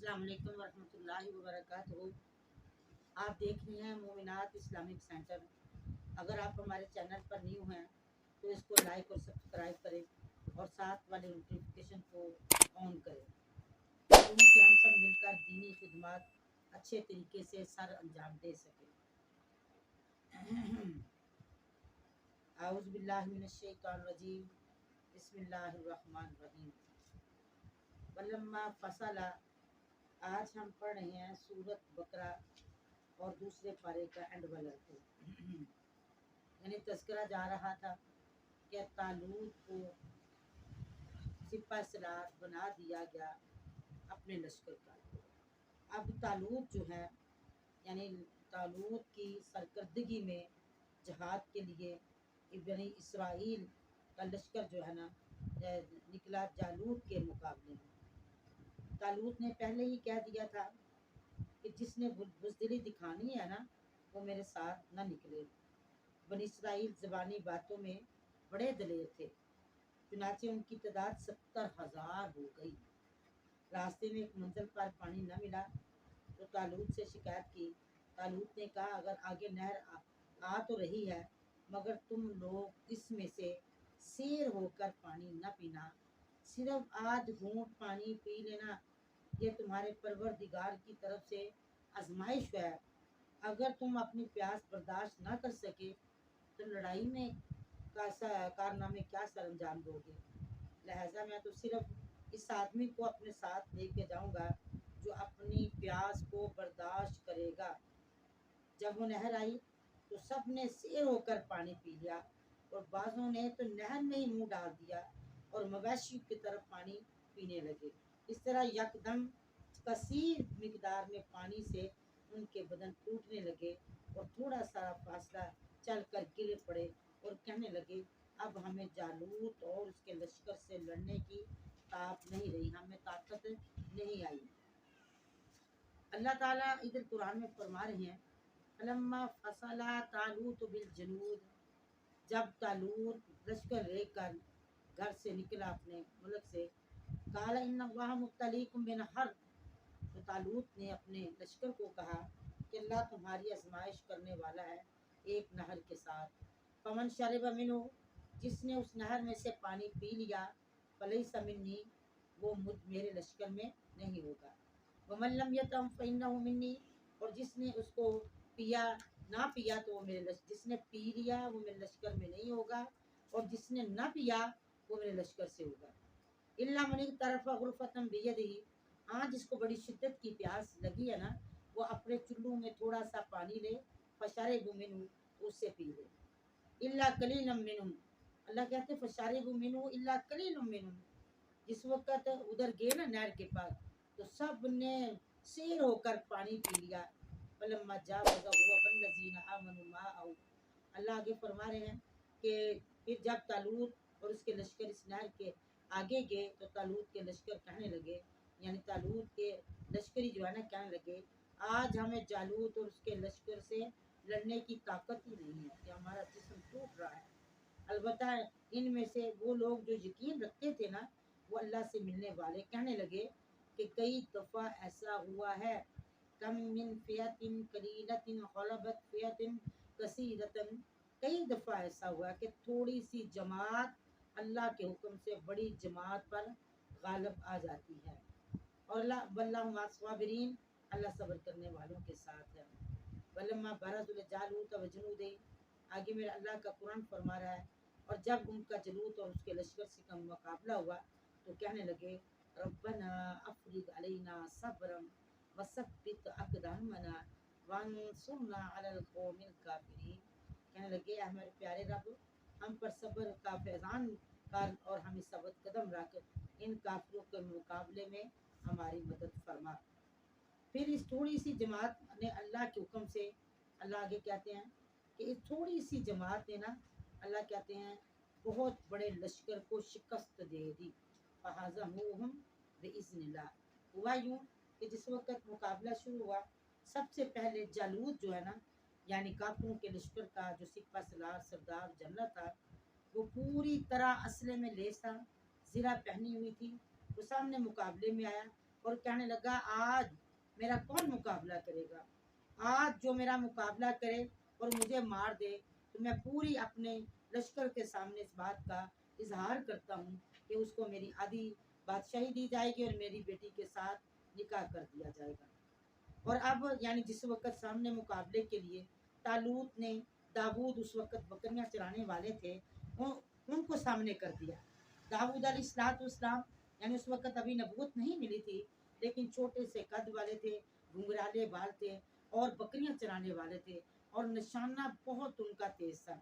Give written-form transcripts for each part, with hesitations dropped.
अस्सलाम वालेकुम वरहमतुल्लाहि वबरकातुहू। आप देख रहे हैं मोमिनात इस्लामिक सेंटर। अगर आप हमारे चैनल पर न्यू हैं तो इसको लाइक और सब्सक्राइब करें और साथ वाले नोटिफिकेशन को ऑन करें क्योंकि हम सब मिलकर दीनी खिदमत अच्छे तरीके से सर अंजाम दे सकें। आऊज़ बिल्लाहि मिनश शैतानिर रजीम। बिस्मिल्लाहिर रहमानिर रहीम। वलम्मा फसला, आज हम पढ़ रहे हैं सूरत बकरा और दूसरे पारे का एंड वाला को। यानी तज़किरा जा रहा था कि तालूत को सिपा सलार बना दिया गया अपने लश्कर का। अब तालूत जो है यानी तालूत की सरकर्दगी में जहाद के लिए बनी इसराइल का लश्कर जो है ना निकला जालूत के मुकाबले में। तालूत ने पहले ही कह दिया था कि जिसने बुज़दिली दिखानी है ना वो मेरे साथ ना निकले। बनी इसराइल ज़बानी बातों में बड़े दलेर थे, चुनाचे उनकी तादाद 70,000 हो गई। रास्ते में एक मंजिल पर पानी न मिला तो तालूत से शिकायत की। तालूत ने कहा, अगर आगे नहर आ तो रही है मगर तुम लोग इसमें से सैर होकर पानी न पीना, सिर्फ आध घूंट पानी पी लेना। ये तुम्हारे परवरदिगार की तरफ से आजमाइश है। अगर तुम अपनी प्यास बर्दाश्त न कर सके तो लड़ाई में कारनामे क्या सर अंजाम दोगे। लिहाजा मैं तो सिर्फ इस आदमी को अपने साथ लेके जाऊंगा जो अपनी प्यास को बर्दाश्त करेगा। जब वो नहर आई तो सब ने सैर होकर पानी पी लिया और बाज़ों ने तो नहर में ही मुंह डाल दिया और मवेशी की तरफ पानी पीने लगे। इस तरह यकदम कसीर मिकदार में पानी से उनके बदन टूटने लगे और थोड़ा सा फासला चल कर गिर पड़े और कहने लगे, अब हमें जालूत और उसके लश्कर से लड़ने की ताकत नहीं रही, हमें ताकत नहीं आई। अल्लाह ताला इधर कुरान में फरमा रहे हैं, फलम्मा फसला तालूत बिल जनूद, जब तालूत लश्कर लेकर घर से निकला अपने मुल्क से, काला इन्नल्लाह मुब्तलीकुम बिनहर, तो तालूत ने अपने लश्कर को कहा कि अल्लाह तुम्हारी आजमाइश करने वाला है एक नहर के साथ। पवन शरिबा मिन्हु, जिसने उस नहर में से पानी पी लिया, फलैसा मिन्नी, वो मेरे लश्कर में नहीं होगा। वमन लम यतम फइन्नहु मिन्नी, और जिसने उसको ना पिया तो वो जिसने पी लिया वो मेरे लश्कर में नहीं होगा और जिसने ना पिया वो मेरे लश्कर से होगा। इल्ला मन तरफ गुरफतम बियदिही, हाँ जिसको बड़ी शिद्दत की प्यास लगी है ना वो अपने चुल्लू में थोड़ा सा पानी ले, फशरबु मिन्हु, उससे पी ले। इल्ला कलीलम मिन्हुम, अल्लाह कहते फशरबु मिन्हु इल्ला कलीलम मिन्हुम, जिस वक्त उधर गए ना नहर के पास तो सब ने सैर होकर पानी पी लिया। फलम्मा जावज़ा हुवा वल्लज़ीना आमनु माअहु, अल्लाह आगे फरमा रहे हैं कि फिर जब तालूत और उसके लश्कर इस नहर के आगे गए तो तालूत के लश्कर कहने लगे, यानी तालूत के लश्करी जो है ना कहने लगे, आज हमें जालूत और उसके लश्कर से लड़ने की ताकत ही नहीं है कि हमारा जिस्म टूट रहा है। अलबत्ता इनमें से वो लोग जो यकीन रखते थे ना वो अल्लाह से मिलने वाले कहने लगे कि कई दफ़ा ऐसा हुआ है, कम मिन फ़ियतिन कलीलतिन ग़लबत फ़ियतिन कसीरतन, कई दफ़ा ऐसा हुआ कि थोड़ी सी जमात अल्लाह के हुक्म से बड़ी जमात पर गालिब आ जाती है। और वल्लाहु मअस साबिरीन, अल्लाह सब्र करने वालों के साथ है। वलम्मा बरज़ुल जालूत व जुनूदे, आगे मेरा अल्लाह का कुरान फरमा रहा है, और जब उनका जलूत और उसके लश्कर से का मुकाबला हुआ तो कहने लगे, रब्बना अफ़रिग़ अलैना सब्रन वसब्बित अक़दामना वंसुरना अलल क़ौमिल काफ़िरीन, कहने लगे हमारे प्यारे रब, हम पर सब्र का फैज़ान कर और हमें सबत कदम रख, इन काफिरों के मुकाबले में हमारी मदद फरमा। फिर इस थोड़ी सी जमात ने अल्लाह के हुक्म से, अल्लाह आगे कहते हैं कि इस थोड़ी सी जमात ने ना, अल्लाह कहते हैं बहुत बड़े लश्कर को शिकस्त दे दी। फहाज़मुहुम बिइज़्निल्लाह, हुआ यूँ कि जिस वक्त मुकाबला शुरू हुआ सबसे पहले जालूत जो है ना यानी काफिरों के लश्कर का जो सिपा सलार सरदार जनरल था वो पूरी तरह असले में लेस था, ज़िरा पहनी हुई थी, वो सामने मुकाबले में आया اور کہنے لگا آج میرا کون مقابلہ کرے گا، آج جو میرا مقابلہ کرے اور مجھے مار دے تو میں پوری اپنے لشکر کے سامنے اس بات کا اظہار کرتا ہوں کہ اس کو میری آدھی بادشاہی دی جائے گی اور میری بیٹی کے ساتھ نکاح کر دیا جائے گا۔ اور اب یعنی جس وقت سامنے مقابلے کے لیے طالوت نے داود اس وقت بکریاں چرانے والے تھے ان کو سامنے کر دیا۔ داود علیہ السلام یعنی اس وقت ابھی نبوت نہیں ملی تھی، لیکن چھوٹے سے قد والے تھے، گھنگرالے بال تھے اور بکریاں چرانے والے تھے اور نشانہ بہت ان کا تیز تھا۔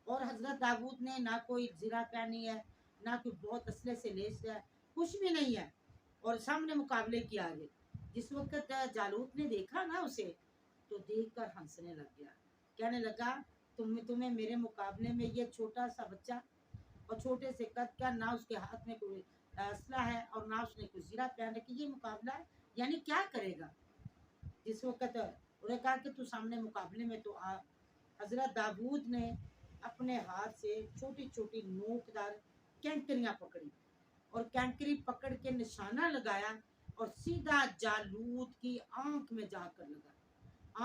اور حضرت داود نے نہ کوئی زرہ پہنی ہے، نہ کوئی بہت اسلحے سے لیس ہے، کچھ بھی نہیں ہے، اور سامنے مقابلے کی آگے۔ جس وقت جالوت نے دیکھا نا اسے تو دیکھ کر ہنسنے لگ گیا، کہنے لگا تمہیں میرے مقابلے میں یہ چھوٹا سا بچہ اور چھوٹے سے قد کا، نہ اس کے ہاتھ میں کوئی اسلحہ ہے اور نہ اس نے کوئی زرہ پہن رکھی، یہ مقابلہ ہے، یعنی کیا کرے گا؟ جس وقت انہوں نے کہا کہ تو سامنے مقابلے میں تو آ۔ حضرت داود نے اپنے ہاتھ سے چھوٹی چھوٹی نوکدار کینکریاں پکڑی اور کینکری پکڑ کے نشانہ لگایا اور سیدھا جالوت کی آنکھ میں جا کر لگا۔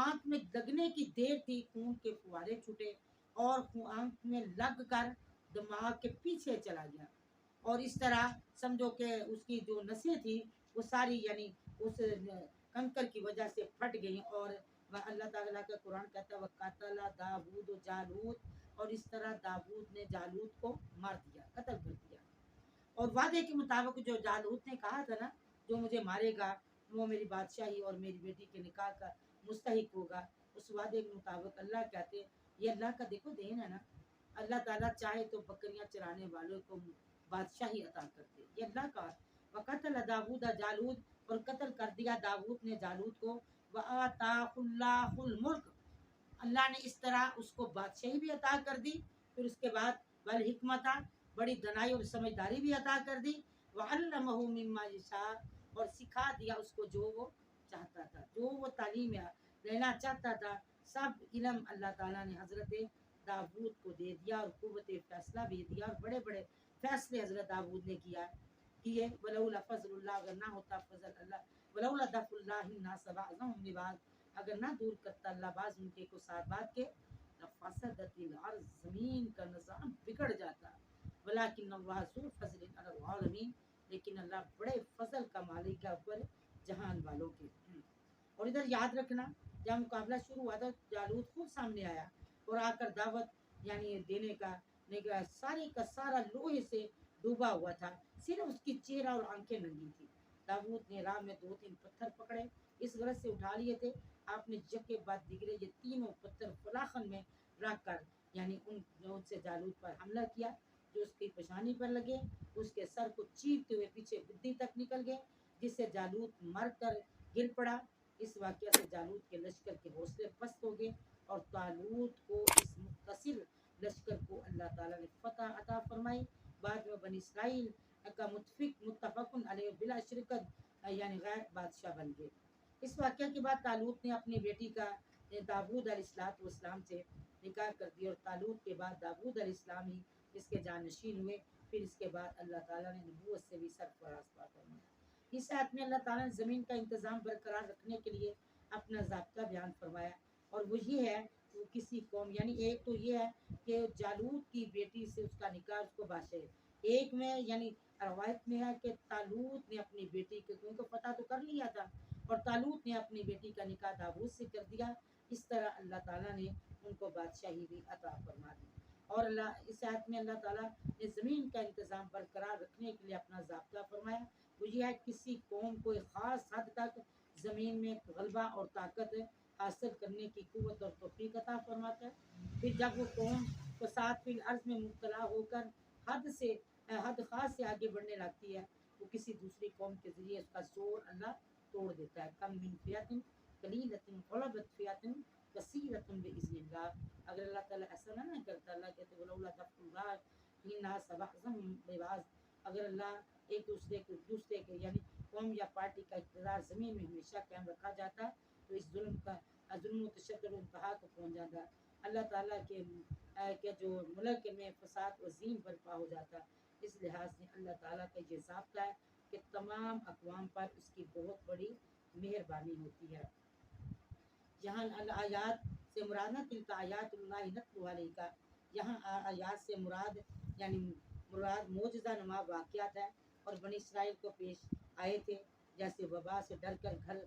آنکھ میں لگنے کی دیر تھی، خون کے فوارے چھوٹے اور آنکھ میں لگ کر دماغ کے پیچھے چلا گیا، اور اس طرح سمجھو کہ اس کی جو نسیں تھی وہ ساری یعنی اس کنکر کی وجہ سے پھٹ گئی، اور اللہ تعالیٰ کا قرآن کہتا ہے وَقَتَلَ دَاوُودُ جالوت، اور اس طرح داود نے جالوت کو مار دیا، قتل کر دیا۔ اور وعدے کے مطابق جو جالوت نے کہا تھا نا جو مجھے مارے گا وہ میری بادشاہی اور میری بیٹی کے نکاح کا مستحق ہوگا، اس وعدے کے مطابق اللہ کہتے یہ اللہ کا دیکھو دین ہے نا، اللہ تعالیٰ چاہے تو بکریاں چرانے والوں کو بادشاہی عطا کرتے، یہ اللہ کا۔ وقتل داود جالوت، اور قتل کر دیا داود نے جالوت کو، وآتاہ اللہ الملک، اللہ نے اس طرح اس کو بادشاہی بھی عطا کر دی، پھر اس کے بعد والحکمت، بڑی دنائی اور سمجھداری بھی عطا کر دی، وعلمہ مما یشاء، اور سکھا دیا اس کو جو وہ چاہتا تھا، جو وہ تعلیم لینا چاہتا تھا، سب علم اللہ تعالیٰ نے حضرت داود کو دے دیا اور قوت فیصلہ بھی دیا، اور بڑے بڑے فیصلے حضرت داود نے کیے۔ ولولا فضل اللہ، اگر نہ ہوتا فضل اللہ، ولولا دفع اللہ الناس بعضهم ببعض، اگر نہ دور کرتا اللہ بعض ان کے کو ساتھ بات کے، لفسدت الارض، زمین کا نظام بگڑ جاتا، ولکن اللہ ذو فضل علی العالمین، لیکن اللہ بڑے فضل کا مالک ہے اوپر جہان والوں کے۔ اور ادھر یاد رکھنا جب مقابلہ شروع ہوا تھا جالوت خود سامنے آیا اور آ کر دعوت یعنی دینے کا سارے کا سارا لوہے سے ڈوبا ہوا تھا، صرف اس کی چہرہ اور آنکھیں ننگی تھی۔ داود نے راہ میں 2-3 پتھر پکڑے، اس غرض سے اٹھا لیے تھے، آپ نے یکے بعد دیگرے یہ تینوں پتھر فلاخن میں رکھ کر یعنی ان سے جالوت پر حملہ کیا، جو اس کی پیشانی پر لگے، اس کے سر کو چیرتے ہوئے پیچھے گدی تک نکل گئے، جس سے جالوت مر کر گر پڑا۔ اس واقعہ سے جالوت کے لشکر کے حوصلے پست ہو گئے، اور طالوت کو اس مختصر لشکر کو اللہ تعالیٰ نے فتح عطا فرمائی۔ بعد میں بنی اسرائیل کا متفق علیہ بلا شرکت یعنی غیر بادشاہ بن گئے۔ اس واقعہ کے بعد طالوت نے اپنی بیٹی کا داود علیہ السلام سے نکاح کر دیا، اور طالوت کے بعد داود علیہ السلام ہی اس کے جانشین ہوئے۔ پھر اس کے بعد اللہ تعالیٰ نے نبوت سے بھی سرفراز فرمایا۔ اس آیت میں اللہ تعالیٰ نے زمین کا انتظام برقرار رکھنے کے لیے اپنا ضابطہ بیان فرمایا، اور وہ یہ ہے وہ کسی قوم یعنی ایک تو یہ ہے کہ جالوت کی بیٹی سے اس کا نکاح اس کو بادشاہ، ایک میں یعنی روایت میں ہے کہ طالوت نے اپنی بیٹی کے ان کو فتح تو کر لیا تھا، اور طالوت نے اپنی بیٹی کا نکاح داود سے کر دیا۔ اس طرح اللہ تعالیٰ نے ان کو بادشاہی بھی عطا فرما دی۔ اور اس آیت میں اللہ تعالیٰ نے زمین کا انتظام برقرار رکھنے کے لیے اپنا ضابطہ فرمایا، وہ یہ ہے کسی قوم کو ایک خاص حد تک زمین میں غلبہ اور طاقت حاصل کرنے کی قوت اور توفیق عطا فرماتا ہے۔ پھر جب وہ قوم فساد فی الارض میں مبتلا ہو کر حد خاص سے آگے بڑھنے لگتی ہے، وہ کسی دوسری قوم کے ذریعے اس کا زور اللہ توڑ دیتا ہے۔ کم من فیۃ قلیلۃ غلبت فیۃ کثیرۃ باذن اللہ، اگر اللہ تعالیٰ ایسا نہ کرتا، اللہ کہتے ولولا دفع اللہ الناس بعضهم ببعض، اگر اللہ ایک دوسرے کے یعنی قوم یا پارٹی کا اقتدار زمین میں ہمیشہ قائم رکھا جاتا تو اس ظلم و تشدد و انتہا کو پہنچ جاتا، اللہ تعالیٰ کے جو ملک میں فساد عظیم برپا ہو جاتا۔ اس لحاظ سے اللہ تعالیٰ کا یہ ضابطہ ہے کہ तमाम अक़वाम पर उसकी बहुत बड़ी मेहरबानी होती है। यहाँ आयात से मुराद ना तिल्का आयातुल्लाहि नत्लू अलैका, यहाँ आयात से मुराद यानी मुराद मोजज़ा नुमा वाक़ियात है और बनी इसराइल को पेश आए थे, जैसे वबा से डर कर घर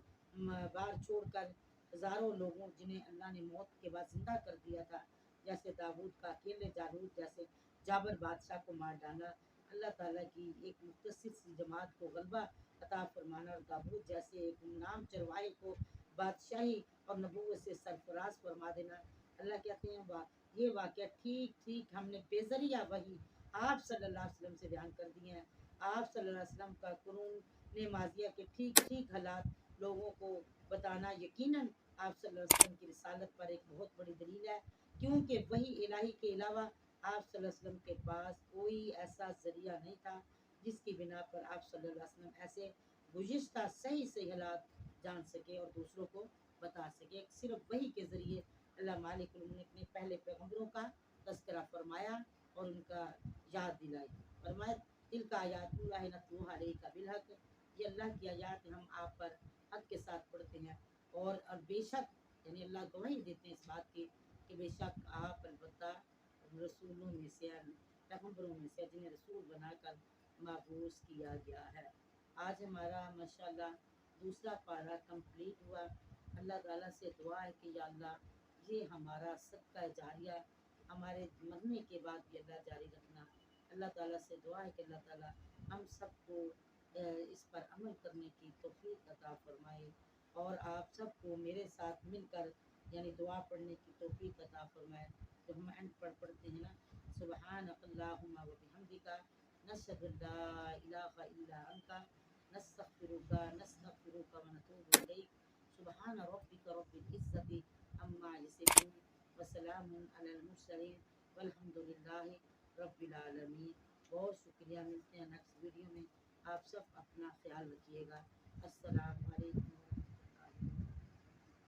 बार छोड़कर हज़ारों लोगों जिन्हें अल्लाह ने मौत के बाद जिंदा कर दिया था, जैसे दाऊद का अकेले जालूत जैसे जाबर बादशाह को मार डाला, अल्लाह ताला की एक मुख्तसर सी जमात को गलबा अता फरमाना और दाऊद जैसे एक नाम चरवाहे को बादशाही और नबूवत से सरफराज फरमा देना। अल्लाह कहते हैं ये वाक़या ठीक ठीक हमने बेजरिया वही आप सल्लल्लाहु अलैहि वसल्लम से बयान कर दिए हैं। आप सल्लल्लाहु अलैहि वसल्लम का कुरून ने माजिया के ठीक ठीक हालात लोगों को बताना यकीनन आप सल्लल्लाहु अलैहि वसल्लम की रिसालत पर एक बहुत बड़ी दलील है, क्योंकि वही इलाही के अलावा आप सल्लल्लाहु अलैहि वसल्लम के पास कोई ऐसा जरिया नहीं था जिसकी बिना पर आप सल्लल्लाहु अलैहि वसल्लम ऐसे गुज़िश्ता सही सही हालात जान सके और दूसरों को बता सके। सिर्फ वही के ज़रिए अल्लाह मालिकुल मुल्क ने पहले पैगम्बरों का तज़किरा फरमाया और उनका याद दिलाई। फरमाया तिल्का आयातुल्लाहि नत्लूहा अलैका बिलहक़, ये अल्लाह की आयत हम आप पर हक के साथ पढ़ते हैं और बेशक यानी अल्लाह गवाही देते हैं इस बात की कि बेशक आप अलबत्ता रसूलों में से पैगम्बरों में से जिन्हें रसूल बनाकर मबूस किया गया है। आज हमारा माशाल्लाह दूसरा पारा कंप्लीट हुआ। अल्लाह ताला से दुआ है कि या अल्लाह ये हमारा सदका जारिया हमारे मरने के बाद भी अल्लाह जारी रखना। अल्लाह ताला से दुआ है कि अल्लाह ताला हम सबको इस पर अमल करने की तौफीक अता फरमाए और आप सबको मेरे साथ मिलकर यानी दुआ पढ़ने की तौफीक अता फरमाए। जब हम एंड पढ़ते हैं ना, सुब्हानकल्लाहुम्मा व बिहम्दिका नशहदु अल्ला इलाहा इल्ला अंता नस्तगफिरुका व नतूबु इलैक सुब्हान रब्बिका रब्बिल इज्जति अम्मा यसिफून व सलामुन अलल मुरसलीन वल्हम्दुलिल्लाहि रब्बिल आलमीन। बहुत शुक्रिया, मिलते हैं नेक्स्ट वीडियो में। आप सब अपना ख्याल रखिएगा। अस्सलामु अलैकुम।